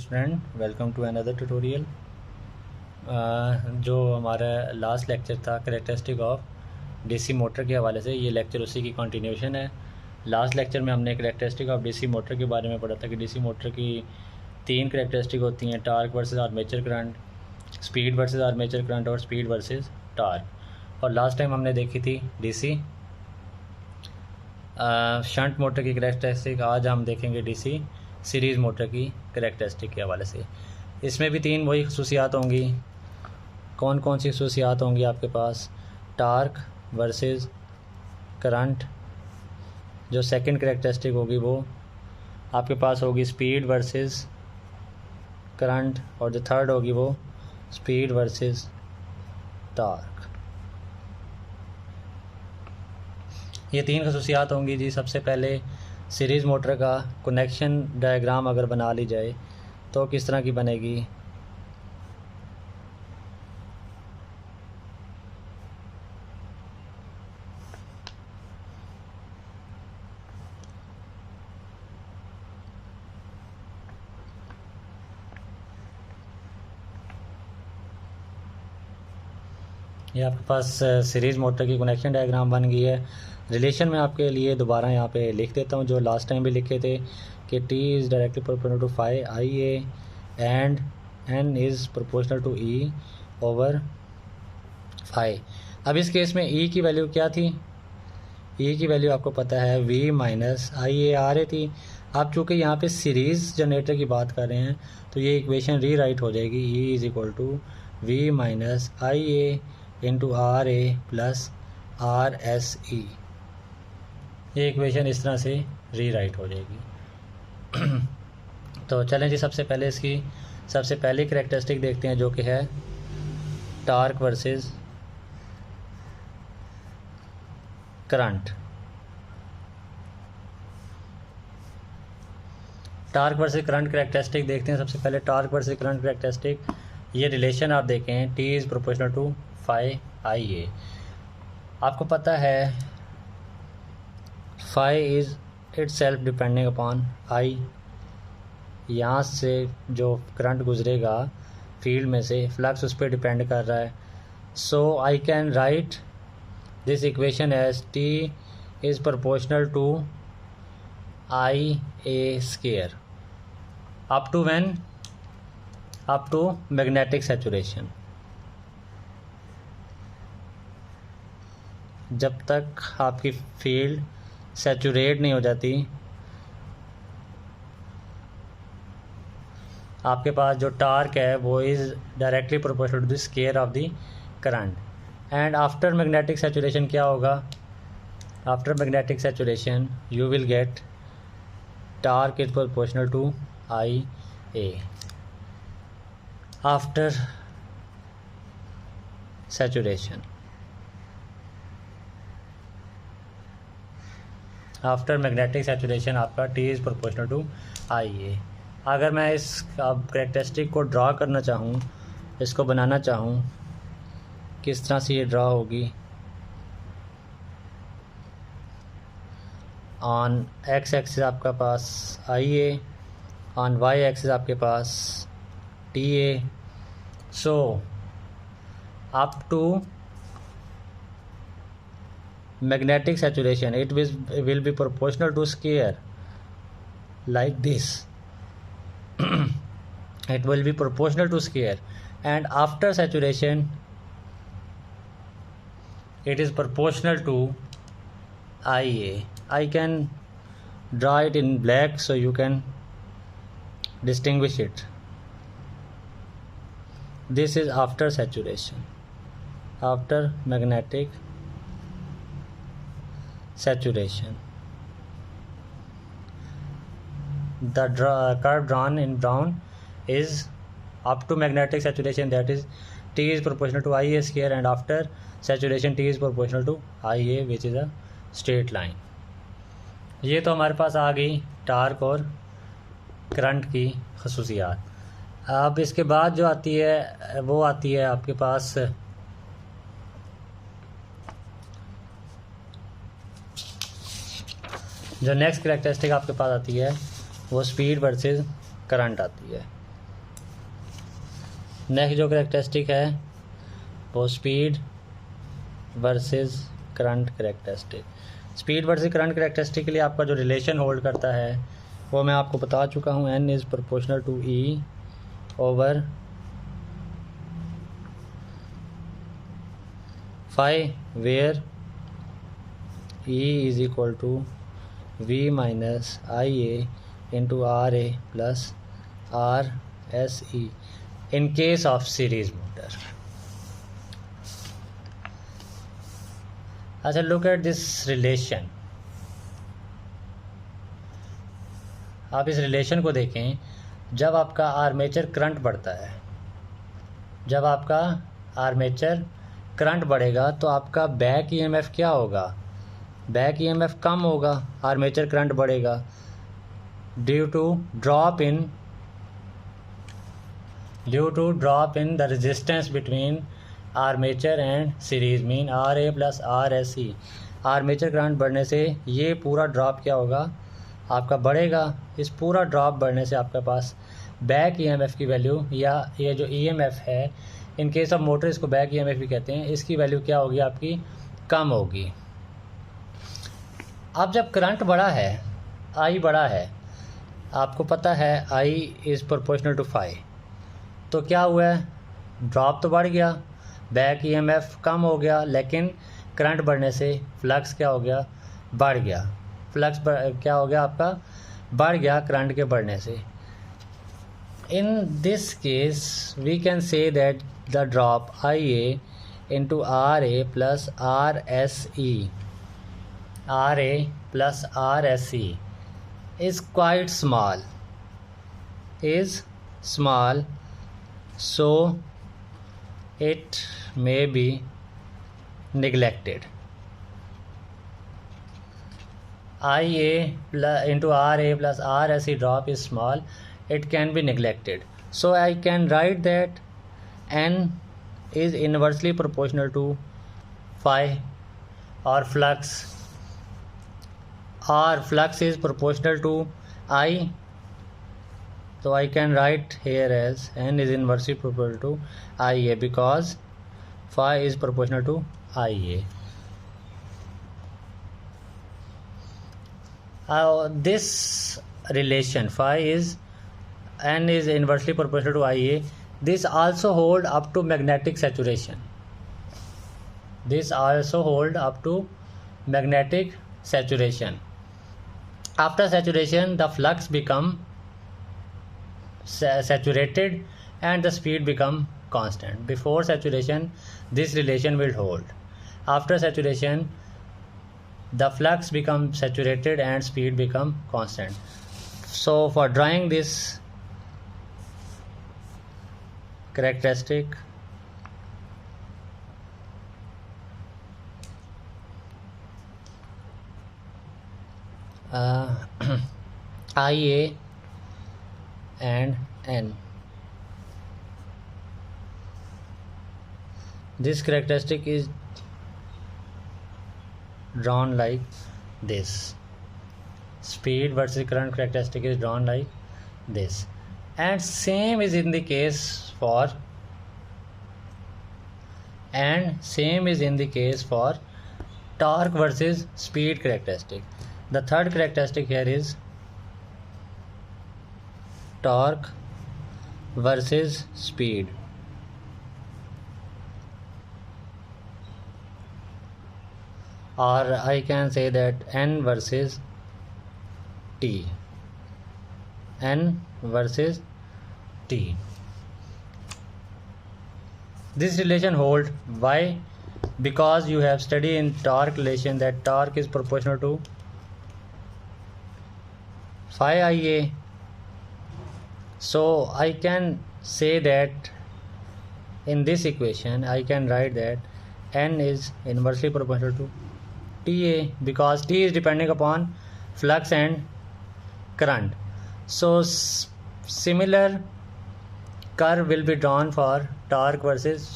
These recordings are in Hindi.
Student, welcome to another tutorial. जो हमारा लास्ट लेक्चर था कैरेक्टरिस्टिक ऑफ डीसी मोटर के हवाले से, ये लेक्चर उसी की कंटिन्यूशन है। लास्ट लेक्चर में हमने कैरेक्टरिस्टिक ऑफ डीसी मोटर के बारे में पढ़ा था कि डीसी मोटर की 3 कैरेक्टरिस्टिक होती हैं, torque versus armature current, speed versus armature current और स्पीड वर्सेस टार्क। और लास्ट टाइम हमने देखी थी डीसी शंट मोटर की कैरेक्टरिस्टिक। आज हम देखेंगे डीसी सीरीज़ मोटर की कैरेक्टरिस्टिक के हवाले से। इसमें भी 3 वही खसूसियात होंगी। कौन कौन सी खसूसियात होंगी आपके पास? टार्क वर्सेस करंट, जो सेकंड कैरेक्टरिस्टिक होगी वो आपके पास होगी स्पीड वर्सेस करंट, और जो थर्ड होगी वो स्पीड वर्सेस टार्क। ये 3 खसूसियात होंगी जी। सबसे पहले सीरीज़ मोटर का कनेक्शन डायग्राम अगर बना ली जाए तो किस तरह की बनेगी? ये आपके पास सीरीज़ मोटर की कनेक्शन डायग्राम बन गई है। रिलेशन में आपके लिए दोबारा यहाँ पे लिख देता हूँ जो लास्ट टाइम भी लिखे थे कि T is directly proportional to phi I A and N is proportional to E over phi. अब इस केस में E की वैल्यू क्या थी? E की वैल्यू आपको पता है V minus I A R A थी। अब चूँकि यहाँ पे सीरीज़ जनरेटर की बात कर रहे हैं तो ये इक्वेशन री राइट हो जाएगी। E is equal to V minus I A into R A plus R S E. ये इक्वेशन इस तरह से री राइट हो जाएगी। तो चलें जी, सबसे पहले इसकी सबसे पहली कैरेक्टरिस्टिक देखते हैं जो कि है torque versus current. Torque versus current characteristic देखते हैं। सबसे पहले टार्क वर्सेस करंट कैरेक्टरिस्टिक, ये रिलेशन आप देखें T is proportional to phi I A. आपको पता है phi is itself depending upon I. यहाँ से जो करंट गुजरेगा फील्ड में से, फ्लक्स उस पर डिपेंड कर रहा है। So I can write this equation as T is proportional to I A square up to when? Up to magnetic saturation. जब तक आपकी फील्ड सैचुरेट नहीं हो जाती, आपके पास जो टार्क है वो is directly proportional to the square of the current. And after magnetic saturation क्या होगा? After magnetic saturation you will get torque is proportional to I A after saturation. After magnetic saturation आपका T is proportional to I A. अगर मैं इस कैरेक्टरिस्टिक को ड्रा करना चाहूँ, इसको बनाना चाहूँ, किस तरह से ये ड्रा होगी? ऑन एक्स एक्सिस आपका पास I A, on y axis आपके पास T A. So up to magnetic saturation it will be proportional to square like this. It will be proportional to square, and after saturation it is proportional to IA. I can draw it in black so you can distinguish it. This is after saturation, after magnetic saturation. The curve drawn in brown is up to magnetic saturation, that is T is proportional to IA square, and after saturation T is proportional to IA, which is a straight line. ये तो हमारे पास आ गई टार्क और करंट की खसूसियात। अब इसके बाद जो आती है वो आती है आपके पास जो नेक्स्ट कैरेक्टरिस्टिक आपके पास आती है वो स्पीड वर्सेस करंट आती है। नेक्स्ट जो करेक्टरिस्टिक है वो speed versus current characteristic. Speed versus current characteristic के लिए आपका जो रिलेशन होल्ड करता है वो मैं आपको बता चुका हूँ, n is proportional to e over phi where e is equal to v minus I A into R A plus R S E in case of series motor. अच्छा, look at this relation. आप इस रिलेशन को देखें। जब आपका आर्मेचर करंट बढ़ता है, जब आपका आर्मेचर करंट बढ़ेगा तो आपका बैक ईएमएफ क्या होगा? बैक ईएमएफ कम होगा, आर्मेचर करंट बढ़ेगा due to drop in the resistance between armature and series mean RA plus RSE। Armature current बढ़ने से ये पूरा ड्रॉप क्या होगा? आपका बढ़ेगा। इस पूरा ड्रॉप बढ़ने से आपके पास बैक ईएमएफ की वैल्यू, या ये जो ईएमएफ है, इन केस ऑफ मोटर इसको बैक ईएमएफ भी कहते हैं, इसकी वैल्यू क्या होगी? आपकी कम होगी। अब जब करंट बड़ा है, आई बड़ा है, आपको पता है I is proportional to phi, तो क्या हुआ है? ड्रॉप तो बढ़ गया, बैक ईएमएफ कम हो गया, लेकिन करंट बढ़ने से फ्लक्स क्या हो गया? बढ़ गया। फ्लक्स क्या हो गया आपका? बढ़ गया करंट के बढ़ने से। In this case we can say that the drop I A into R A plus R S E, R A plus R S E is quite small, so it may be neglected. IA into RA plus RSE drop is small, it can be neglected. So I can write that N is inversely proportional to phi, or flux is proportional to I. So I can write here as N is inversely proportional to IA because phi is proportional to IA. This relation phi is N is inversely proportional to IA. This also hold up to magnetic saturation. After saturation, the flux become saturated and the speed become constant. Before saturation, this relation will hold. After saturation, the flux become saturated and speed become constant. So for drawing this characteristic, IA and N. This characteristic is drawn like this. Speed versus current characteristic is drawn like this, and same is in the case for torque versus speed characteristic. The third characteristic here is torque versus speed. Or I can say that N versus T. This relation hold. Why? Because you have studied in torque relation that torque is proportional to phi Ia. So I can say that in this equation I can write that N is inversely proportional to TA, because T is depending upon flux and current. So similar curve will be drawn for torque versus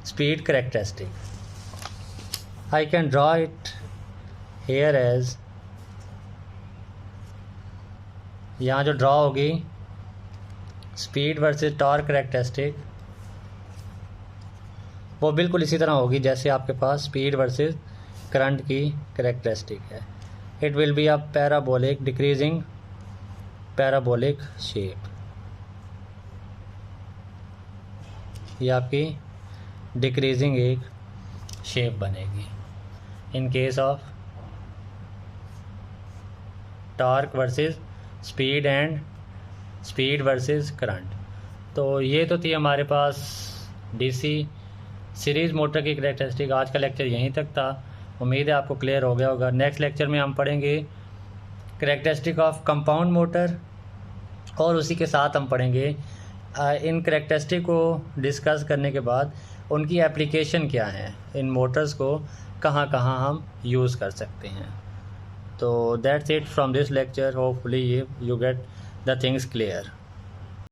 speed characteristic. I can draw it here as, यहाँ जो ड्रॉ होगी स्पीड वर्सेस टॉर्क कैरेक्टरिस्टिक वो बिल्कुल इसी तरह होगी जैसे आपके पास स्पीड वर्सेस करंट की कैरेक्टरिस्टिक है। It will be a parabolic decreasing parabolic shape. ये आपकी डिक्रीजिंग एक शेप बनेगी in case of torque versus speed and speed versus current. तो ये तो थी हमारे पास डीसी सीरीज़ मोटर की कैरेक्टरिस्टिक। आज का लेक्चर यहीं तक था, उम्मीद है आपको क्लियर हो गया होगा। नेक्स्ट लेक्चर में हम पढ़ेंगे कैरेक्टरिस्टिक ऑफ कंपाउंड मोटर और उसी के साथ हम पढ़ेंगे इन कैरेक्टरिस्टिक को डिस्कस करने के बाद उनकी एप्लीकेशन क्या है, इन मोटर्स को कहाँ कहाँ हम यूज़ कर सकते हैं। तो that's it from this lecture, hopefully you get the things clear.